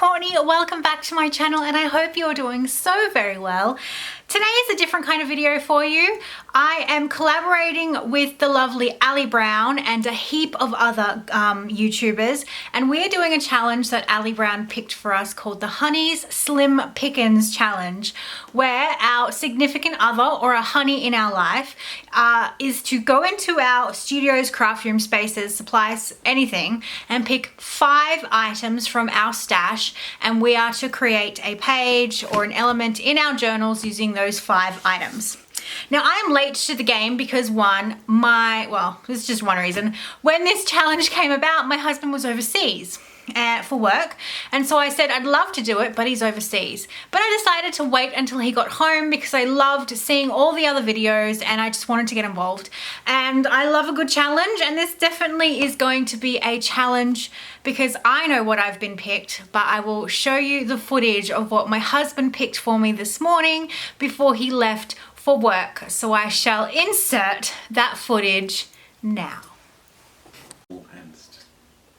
Courtney, welcome back to my channel and I hope you're doing so very well. Today is a different kind of video for you. I am collaborating with the lovely Ali Brown and a heap of other YouTubers, and we're doing a challenge that Ali Brown picked for us called the Honey's Slim Pickins Challenge, where our significant other or a honey in our life is to go into our studios, craft room spaces, supplies, anything, and pick 5 items from our stash, and we are to create a page or an element in our journals using those 5 items. Now I am late to the game because there's just one reason. When this challenge came about, my husband was overseas for work, and so I said I'd love to do it, but he's overseas. But I decided to wait until he got home because I loved seeing all the other videos and I just wanted to get involved. And I love a good challenge, and this definitely is going to be a challenge because I know what I've been picked, but I will show you the footage of what my husband picked for me this morning before he left for work. So I shall insert that footage now.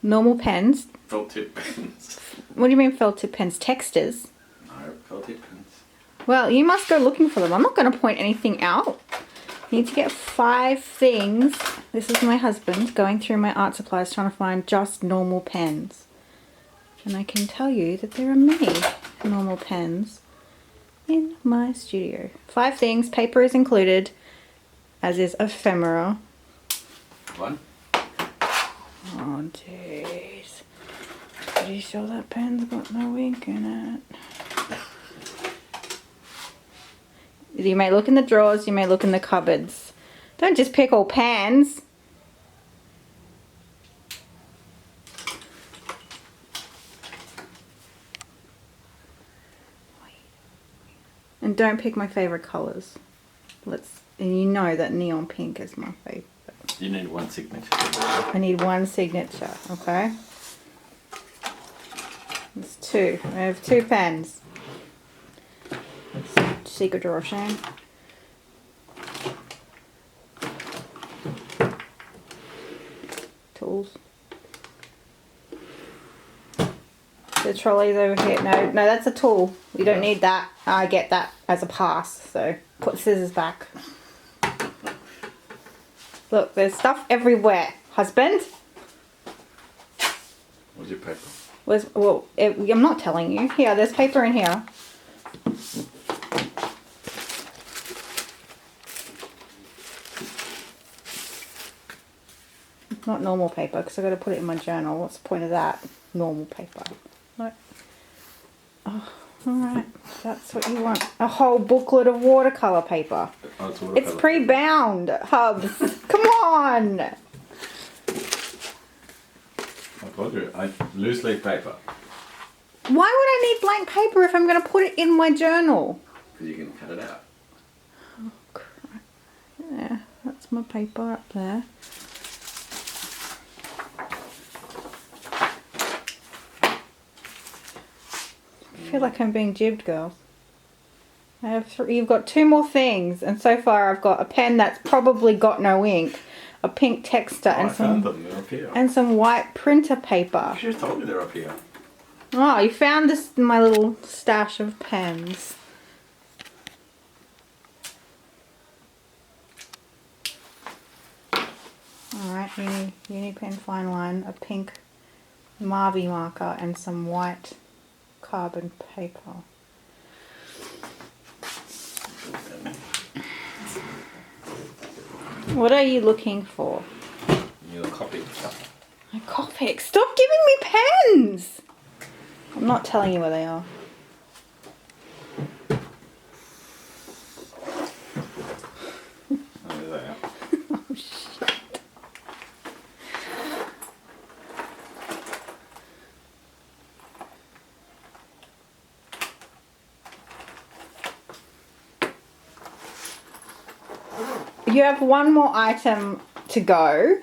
Normal pens. Felt tip pens. What do you mean felt tip pens? Texters? No, felt tip pens. Well, you must go looking for them. I'm not going to point anything out. You need to get 5 things. This is my husband going through my art supplies trying to find just normal pens. And I can tell you that there are many normal pens in my studio. 5 things. Paper is included, as is ephemera. 1. Oh, jeez. Are you sure that pen's got no ink in it? You may look in the drawers, you may look in the cupboards. Don't just pick all pens. And don't pick my favorite colours. And you know that neon pink is my favourite. You need 1 signature. I need 1 signature, okay? There's 2. I have 2 pens. Secret drawer of shame. Tools. The trolley's over here. No, that's a tool. We don't need that. I get that as a pass, so put scissors back. Look, there's stuff everywhere. Husband? Where's your paper? I'm not telling you. Here, there's paper in here. Not normal paper, because I've got to put it in my journal. What's the point of that? Normal paper. No. Oh, alright. That's what you want. A whole booklet of watercolour paper. Oh, it's pre-bound, Hubs. Come on! I told you, loose leaf paper. Why would I need blank paper if I'm going to put it in my journal? Because you can cut it out. Oh, crap. Yeah, that's my paper up there. I feel like I'm being jibbed, girls. I have 3. You've got 2 more things, and so far I've got a pen that's probably got no ink, a pink texter, and found them. They're up here. and some white printer paper. You should have told me they're up here. Oh, you found this in my little stash of pens. Alright, uni pen fine line, a pink Marby marker, and some white carbon paper. What are you looking for? Your copy. My Copic. Stop giving me pens! I'm not telling you where they are. Oh, there they are. Oh, shit. You have 1 more item to go.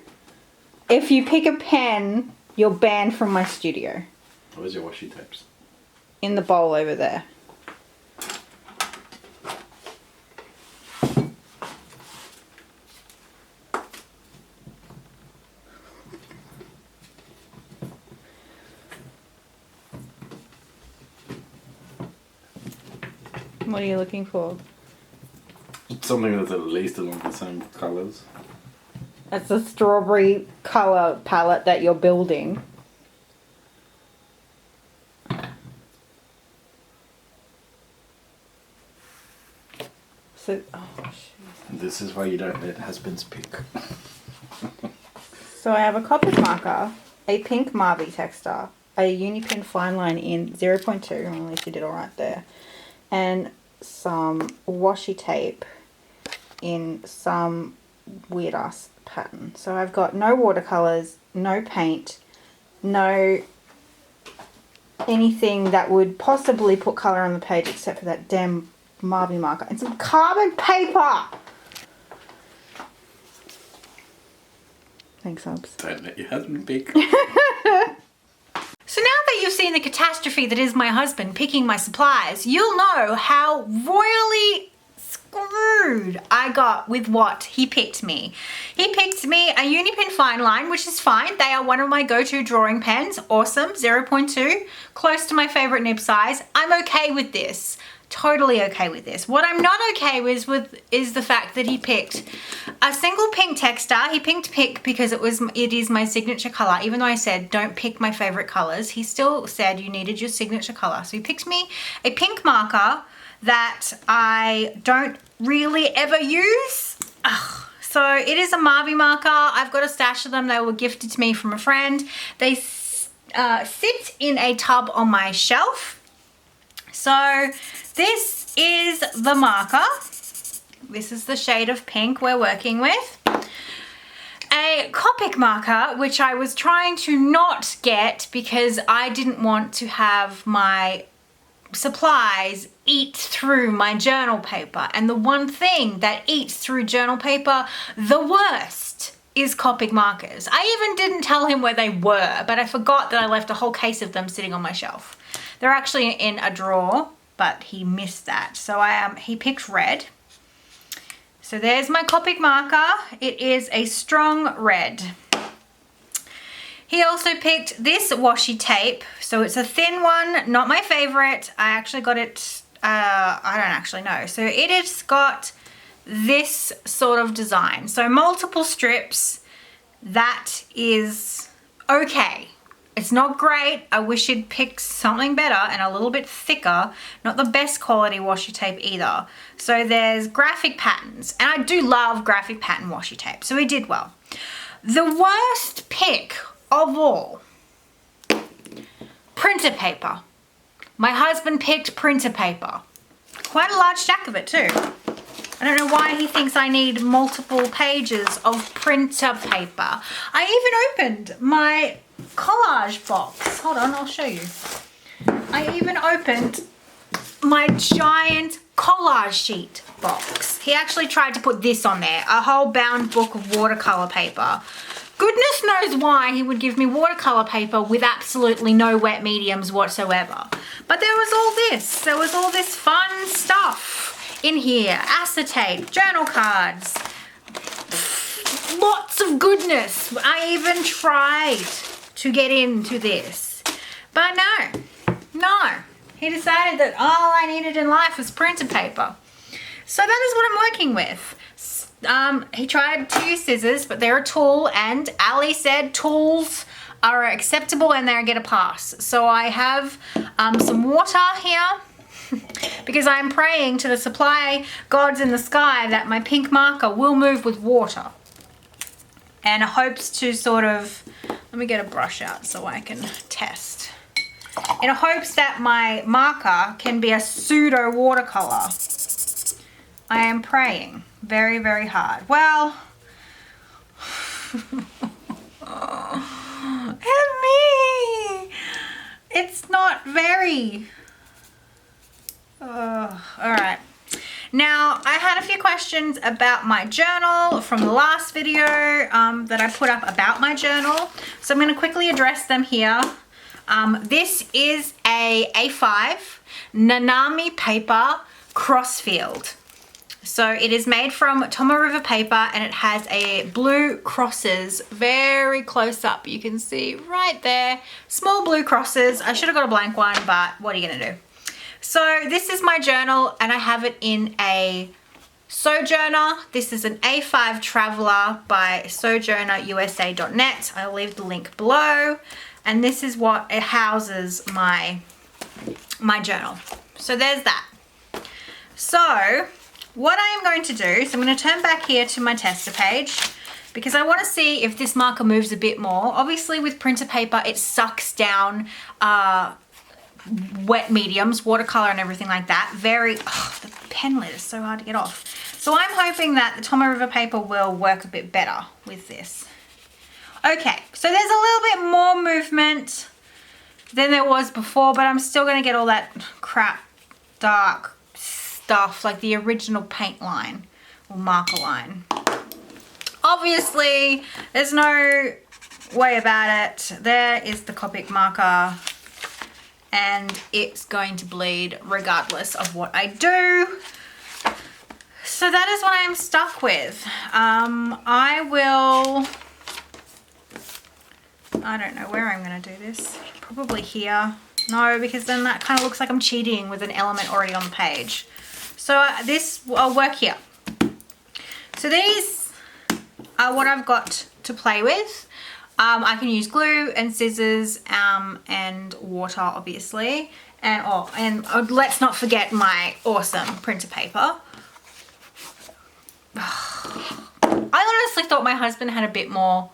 If you pick a pen, you're banned from my studio. Where's your washi tapes? In the bowl over there. What are you looking for? Something that's at least along the same colours. It's a strawberry colour palette that you're building. So, oh, jeez. This is why you don't let husbands pick. So I have a Copic marker, a pink Marby texter, a Unipin fine line in 0.2, at least you did alright there, and some washi tape in some weird ass pattern. So I've got no watercolours, no paint, no anything that would possibly put colour on the page except for that damn Marby marker and some carbon paper. Thanks, Obs. Don't let your husband pick. So now that you've seen the catastrophe that is my husband picking my supplies, you'll know how royally screwed I got with what he picked me. He picked me a Unipin fine line, which is fine. They are one of my go-to drawing pens. Awesome. 0.2. Close to my favorite nib size. I'm okay with this. Totally okay with this. What I'm not okay with is the fact that he picked a single pink texter. He picked pink because it is my signature color. Even though I said don't pick my favorite colors, he still said you needed your signature color. So he picked me a pink marker that I don't really ever use. Ugh. So it is a Marby marker. I've got a stash of them. They were gifted to me from a friend. They sit in a tub on my shelf. So this is the marker. This is the shade of pink we're working with. A Copic marker, which I was trying to not get because I didn't want to have my supplies eat through my journal paper. And the one thing that eats through journal paper the worst is Copic markers. I even didn't tell him where they were, but I forgot that I left a whole case of them sitting on my shelf. They're actually in a drawer, but he missed that. So he picked red. So there's my Copic marker. It is a strong red. He also picked this washi tape. So it's a thin one, not my favorite. I actually got it, I don't actually know. So it has got this sort of design. So multiple strips. That is okay. It's not great. I wish he'd picked something better and a little bit thicker. Not the best quality washi tape either. So there's graphic patterns. And I do love graphic pattern washi tape. So he did well. The worst pick of all, printer paper. My husband picked printer paper. Quite a large stack of it too. I don't know why he thinks I need multiple pages of printer paper. I even opened my collage box. Hold on, I'll show you. I even opened my giant collage sheet box. He actually tried to put this on there, a whole bound book of watercolor paper. Goodness knows why he would give me watercolor paper with absolutely no wet mediums whatsoever. But there was all this. There was all this fun stuff in here. Acetate, journal cards, lots of goodness. I even tried to get into this. But no. He decided that all I needed in life was printer paper. So that is what I'm working with. He tried to use scissors, but they're a tool, and Ali said tools are acceptable and they get a pass. So I have some water here because I'm praying to the supply gods in the sky that my pink marker will move with water, and hopes to sort of, let me get a brush out so I can test. In hopes that my marker can be a pseudo watercolor. I am praying very, very hard. Well, help me. It's not very. All right. Now, I had a few questions about my journal from the last video that I put up about my journal. So I'm going to quickly address them here. This is a A5 Nanami paper crossfield. So it is made from Tomo River paper, and it has a blue crosses very close up. You can see right there, small blue crosses. I should have got a blank one, but what are you gonna do? So this is my journal and I have it in a Sojourner. This is an A5 Traveler by sojournerusa.net. I'll leave the link below. And this is what it houses my journal. So there's that. So what I am going to do, so I'm going to turn back here to my tester page because I want to see if this marker moves a bit more. Obviously with printer paper, it sucks down wet mediums, watercolor and everything like that. The pen lid is so hard to get off. So I'm hoping that the Tomoe River paper will work a bit better with this. Okay, so there's a little bit more movement than there was before, but I'm still gonna get all that crap dark stuff like the original paint line or marker line. Obviously, there's no way about it. There is the Copic marker and it's going to bleed regardless of what I do. So that is what I'm stuck with. I don't know where I'm gonna do this. Probably here. No, because then that kind of looks like I'm cheating with an element already on the page. So I'll work here. So these are what I've got to play with. I can use glue and scissors and water, obviously. And let's not forget my awesome printer paper. I honestly thought my husband had a bit more,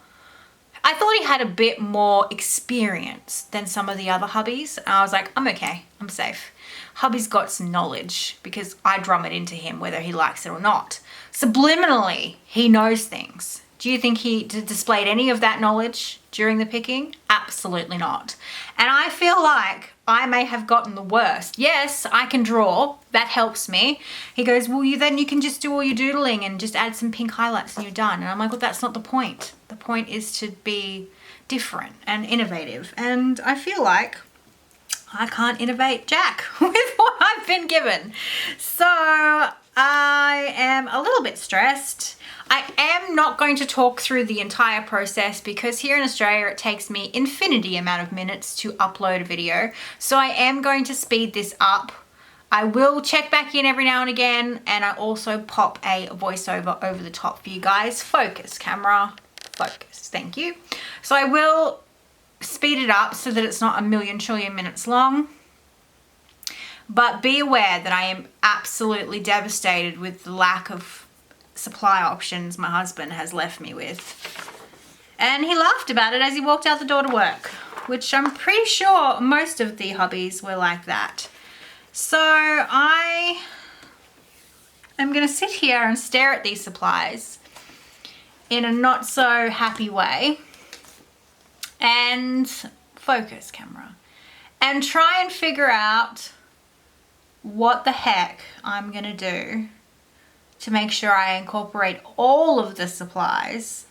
I thought he had a bit more experience than some of the other hubbies. And I was like, I'm okay, I'm safe. Hubby's got some knowledge because I drum it into him whether he likes it or not. Subliminally, he knows things. Do you think he displayed any of that knowledge during the picking? Absolutely not. And I feel like I may have gotten the worst. Yes, I can draw. That helps me. He goes, well, then you can just do all your doodling and just add some pink highlights and you're done. And I'm like, well, that's not the point. The point is to be different and innovative. And I feel like I can't innovate jack with what I've been given. So I am a little bit stressed. I am not going to talk through the entire process because here in Australia it takes me infinity amount of minutes to upload a video. So I am going to speed this up. I will check back in every now and again, and I also pop a voiceover over the top for you guys. Focus, camera, focus. Thank you. So I will speed it up so that it's not a million trillion minutes long. But be aware that I am absolutely devastated with the lack of supply options my husband has left me with. And he laughed about it as he walked out the door to work, which I'm pretty sure most of the hobbies were like that. So I am going to sit here and stare at these supplies in a not so happy way and focus, camera, and try and figure out what the heck I'm going to do to make sure I incorporate all of the supplies.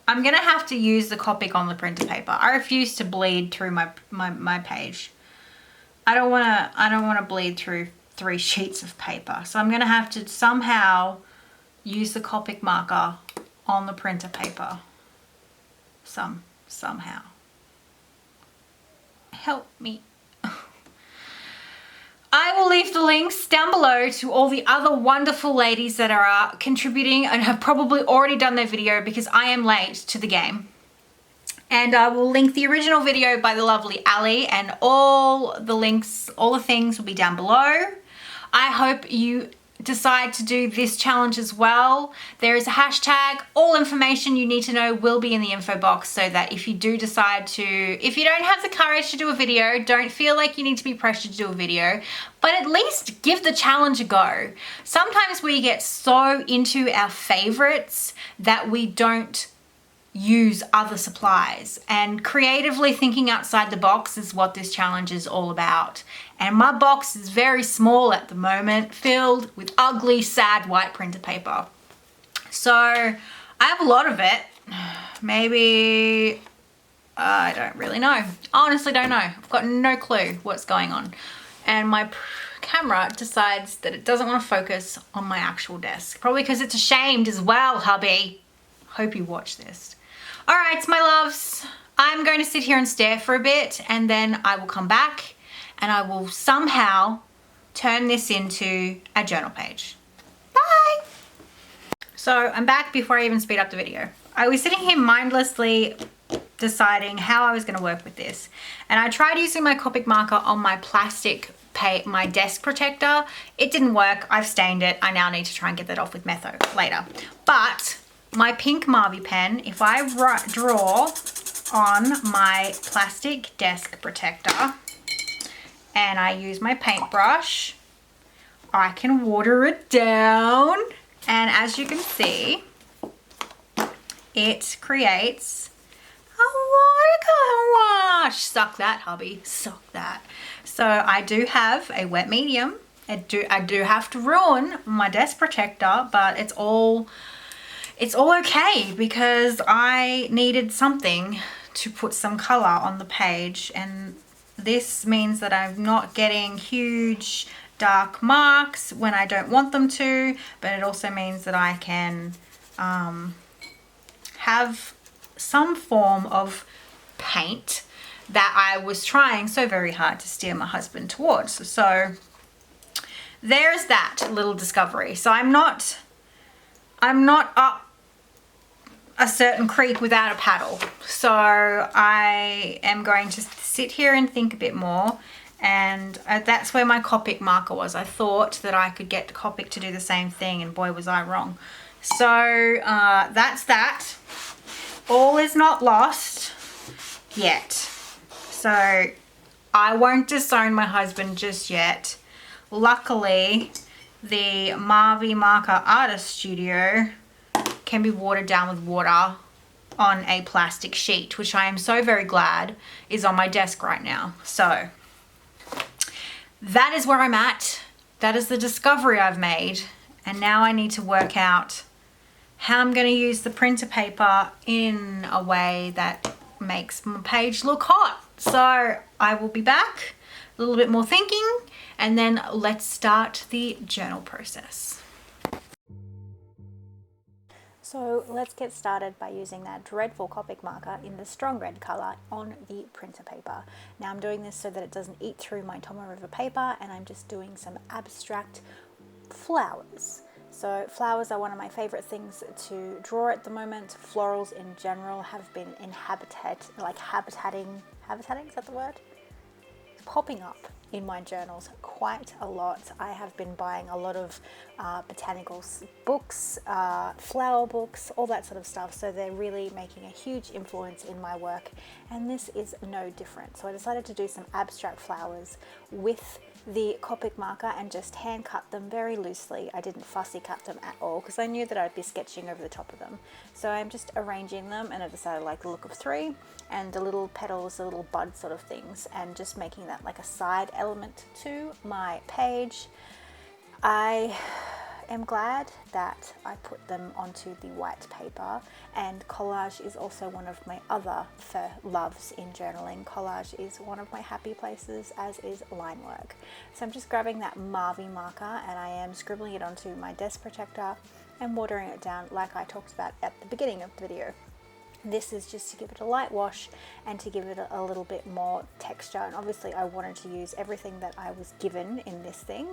I'm gonna have to use the Copic on the printer paper. I refuse to bleed through my page. I don't wanna bleed through 3 sheets of paper. So I'm gonna have to somehow use the Copic marker on the printer paper. Somehow. Help me. I will leave the links down below to all the other wonderful ladies that are contributing and have probably already done their video because I am late to the game. And I will link the original video by the lovely Ali, and all the links, all the things will be down below. I hope you decide to do this challenge as well. There is a hashtag. All information you need to know will be in the info box, so that if you do decide to, if you don't have the courage to do a video, don't feel like you need to be pressured to do a video, but at least give the challenge a go. Sometimes we get so into our favorites that we don't use other supplies, and creatively thinking outside the box is what this challenge is all about. And my box is very small at the moment, filled with ugly, sad white printer paper. So I have a lot of it. Maybe, I don't really know. I honestly don't know. I've got no clue what's going on. And my camera decides that it doesn't want to focus on my actual desk. Probably because it's ashamed as well, hubby. Hope you watch this. All right, my loves, I'm going to sit here and stare for a bit, and then I will come back and I will somehow turn this into a journal page. Bye! So I'm back before I even speed up the video. I was sitting here mindlessly deciding how I was going to work with this. And I tried using my Copic marker on my plastic my desk protector. It didn't work. I've stained it. I now need to try and get that off with Metho later. But my pink Marby pen, if I draw on my plastic desk protector and I use my paintbrush, I can water it down. And as you can see, it creates a watercolor wash. Suck that, hubby. Suck that. So I do have a wet medium. I do have to ruin my desk protector, but it's all okay because I needed something to put some color on the page, and this means that I'm not getting huge dark marks when I don't want them to, but it also means that I can have some form of paint that I was trying so very hard to steer my husband towards. So there's that little discovery. So I'm not up a certain creek without a paddle. So I am going to sit here and think a bit more, and that's where my Copic marker was. I thought that I could get Copic to do the same thing, and boy was I wrong. So that's that. All is not lost yet. So I won't disown my husband just yet. Luckily, the Marby Marker Artist Studio can be watered down with water on a plastic sheet, which I am so very glad is on my desk right now. So that is where I'm at. That is the discovery I've made. And now I need to work out how I'm going to use the printer paper in a way that makes my page look hot. So I will be back, a little bit more thinking, and then let's start the journal process. So let's get started by using that dreadful Copic marker in the strong red color on the printer paper. Now I'm doing this so that it doesn't eat through my Tomoe River paper, and I'm just doing some abstract flowers. So flowers are one of my favorite things to draw at the moment. Florals in general have been habitating, is that the word? Popping up in my journals quite a lot. I have been buying a lot of botanical books, flower books, all that sort of stuff. So they're really making a huge influence in my work, and this is no different. So I decided to do some abstract flowers with the Copic marker and just hand cut them very loosely. I didn't fussy cut them at all because I knew that I'd be sketching over the top of them. So I'm just arranging them, and I decided I like the look of 3 and the little petals, the little bud sort of things, and just making that like a side element to my page. I am glad that I put them onto the white paper, and collage is also one of my other loves in journaling. Collage is one of my happy places, as is line work. So I'm just grabbing that Marby marker and I am scribbling it onto my desk protector and watering it down like I talked about at the beginning of the video. This is just to give it a light wash and to give it a little bit more texture. And obviously I wanted to use everything that I was given in this thing.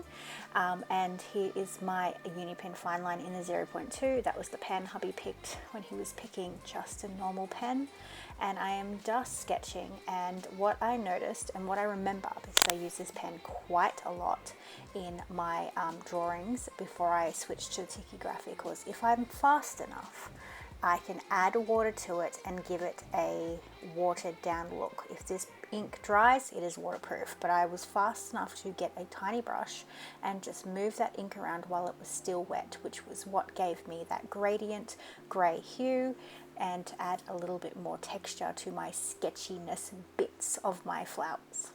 And here is my Unipin fine line in the 0.2. That was the pen hubby picked when he was picking just a normal pen. And I am just sketching, and what I noticed and what I remember, because I use this pen quite a lot in my drawings before I switched to the Tiki-Graphic, was if I'm fast enough, I can add water to it and give it a watered down look. If this ink dries, it is waterproof, but I was fast enough to get a tiny brush and just move that ink around while it was still wet, which was what gave me that gradient grey hue, and to add a little bit more texture to my sketchiness bits of my flowers.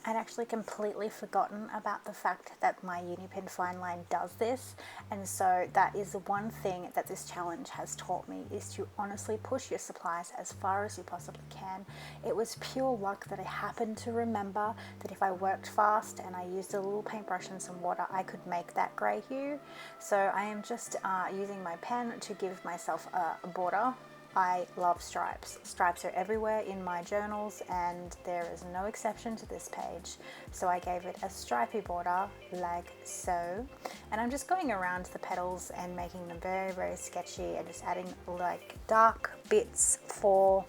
I'd actually completely forgotten about the fact that my Unipin fine line does this, and so that is the one thing that this challenge has taught me, is to honestly push your supplies as far as you possibly can. It was pure luck that I happened to remember that if I worked fast and I used a little paintbrush and some water, I could make that grey hue. So I am just using my pen to give myself a border I love stripes. Stripes are everywhere in my journals and there is no exception to this page. So I gave it a stripy border like so. And I'm just going around the petals and making them very, very sketchy and just adding like dark bits for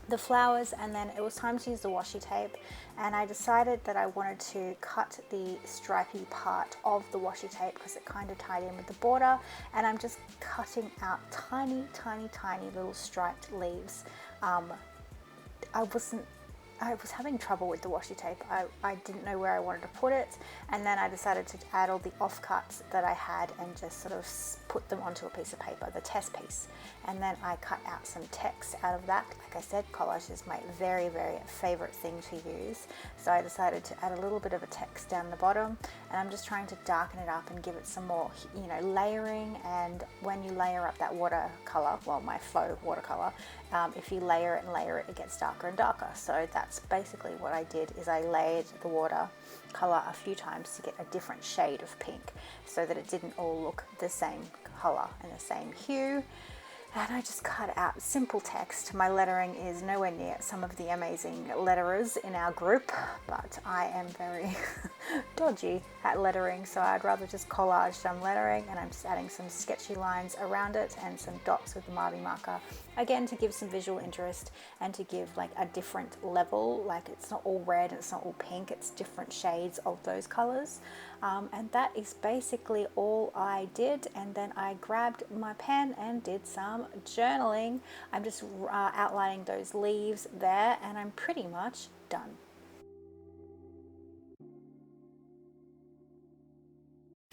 the flowers. And then it was time to use the washi tape, and I decided that I wanted to cut the stripy part of the washi tape because it kind of tied in with the border, and I'm just cutting out tiny little striped leaves. I was having trouble with the washi tape. I didn't know where I wanted to put it, and then I decided to add all the offcuts that I had and just sort of put them onto a piece of paper, the test piece. And then I cut out some text out of that. Like I said, collage is my very, very favorite thing to use. So I decided to add a little bit of a text down the bottom, and I'm just trying to darken it up and give it some more, you know, layering. And when you layer up that watercolor, well, my faux watercolor, if you layer it, it gets darker and darker. So that's basically what I did, is I layered the watercolor a few times to get a different shade of pink so that it didn't all look the same color and the same hue. And I just cut out simple text. My lettering is nowhere near some of the amazing letterers in our group, but I am very dodgy at lettering, so I'd rather just collage some lettering, and I'm just adding some sketchy lines around it and some dots with the Marby marker, again to give some visual interest and to give like a different level. Like it's not all red, it's not all pink, it's different shades of those colors. And that is basically all I did. And then I grabbed my pen and did some journaling. I'm just outlining those leaves there, and I'm pretty much done.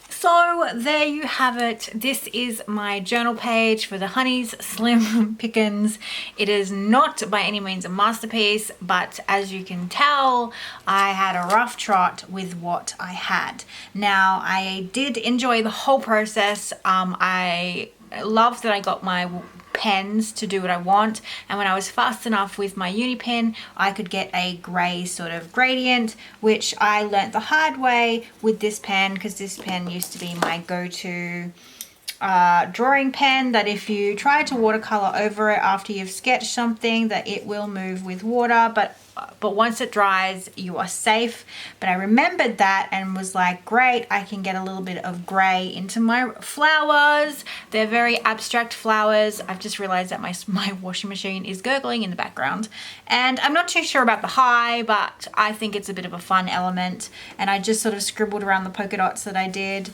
So there you have it. This is my journal page for the Honey's Slim Pickins. It is not by any means a masterpiece, but as you can tell, I had a rough trot with what I had. Now, I did enjoy the whole process. I love that I got my pens to do what I want, and when I was fast enough with my uni pen, I could get a grey sort of gradient, which I learnt the hard way with this pen, because this pen used to be my go-to drawing pen, that if you try to watercolor over it after you've sketched something, that it will move with water, but once it dries, you are safe. But I remembered that and was like, great, I can get a little bit of gray into my flowers. They're very abstract flowers. I've just realized that my washing machine is gurgling in the background, and I'm not too sure about the high, but I think it's a bit of a fun element. And I just sort of scribbled around the polka dots that I did,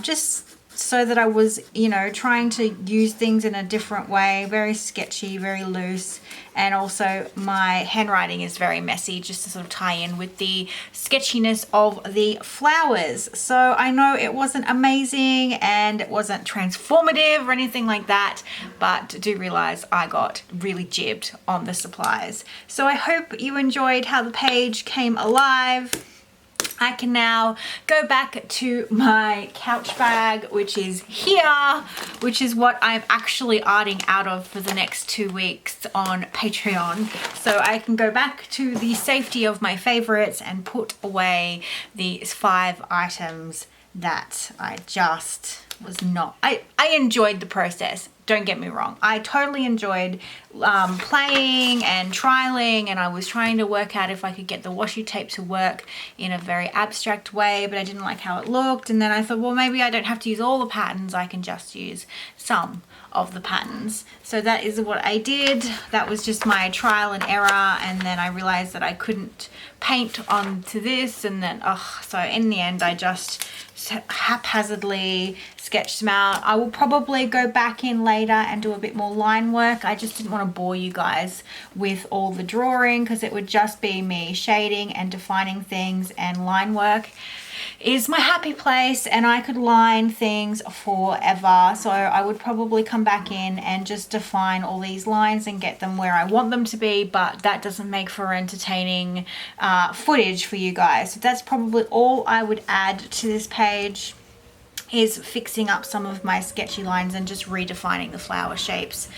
just so that I was, you know, trying to use things in a different way, very sketchy, very loose. And also my handwriting is very messy, just to sort of tie in with the sketchiness of the flowers. So I know it wasn't amazing and it wasn't transformative or anything like that, but do realize I got really jibbed on the supplies. So I hope you enjoyed how the page came alive. I can now go back to my couch bag, which is here, which is what I'm actually arting out of for the next 2 weeks on Patreon. So I can go back to the safety of my favorites and put away these 5 items that I just was not, I enjoyed the process. Don't get me wrong. I totally enjoyed playing and trialing, and I was trying to work out if I could get the washi tape to work in a very abstract way, but I didn't like how it looked. And then I thought, well, maybe I don't have to use all the patterns. I can just use some of the patterns. So that is what I did. That was just my trial and error. And then I realized that I couldn't paint onto this. And then, so in the end, I just haphazardly sketched them out. I will probably go back in later and do a bit more line work. I just didn't want to bore you guys with all the drawing, because it would just be me shading and defining things, and line work is my happy place, and I could line things forever. So I would probably come back in and just define all these lines and get them where I want them to be, but that doesn't make for entertaining footage for you guys. So that's probably all I would add to this page. is fixing up some of my sketchy lines and just redefining the flower shapes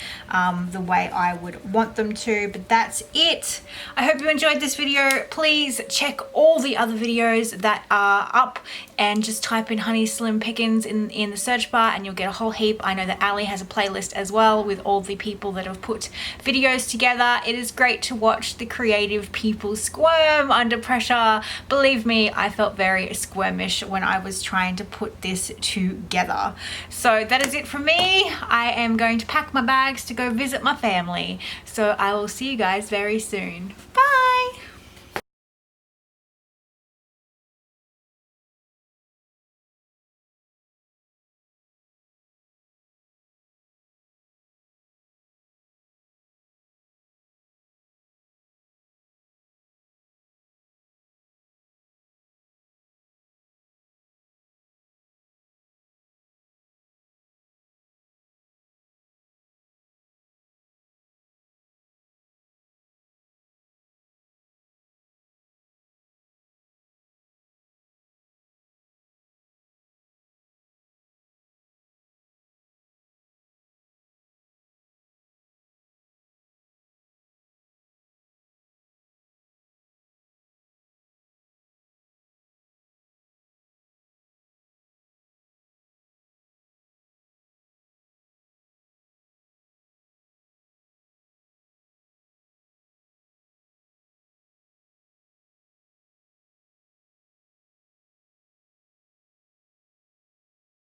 the way I would want them to. But that's it. I hope you enjoyed this video. Please check all the other videos that are up and just type in Honey Slim Pickins in the search bar and you'll get a whole heap. I know that Ali has a playlist as well with all the people that have put videos together. It is great to watch the creative people squirm under pressure. Believe me, I felt very squirmish when I was trying to put this together. So that is it from me. I am going to pack my bags to go visit my family. So I will see you guys very soon. Bye!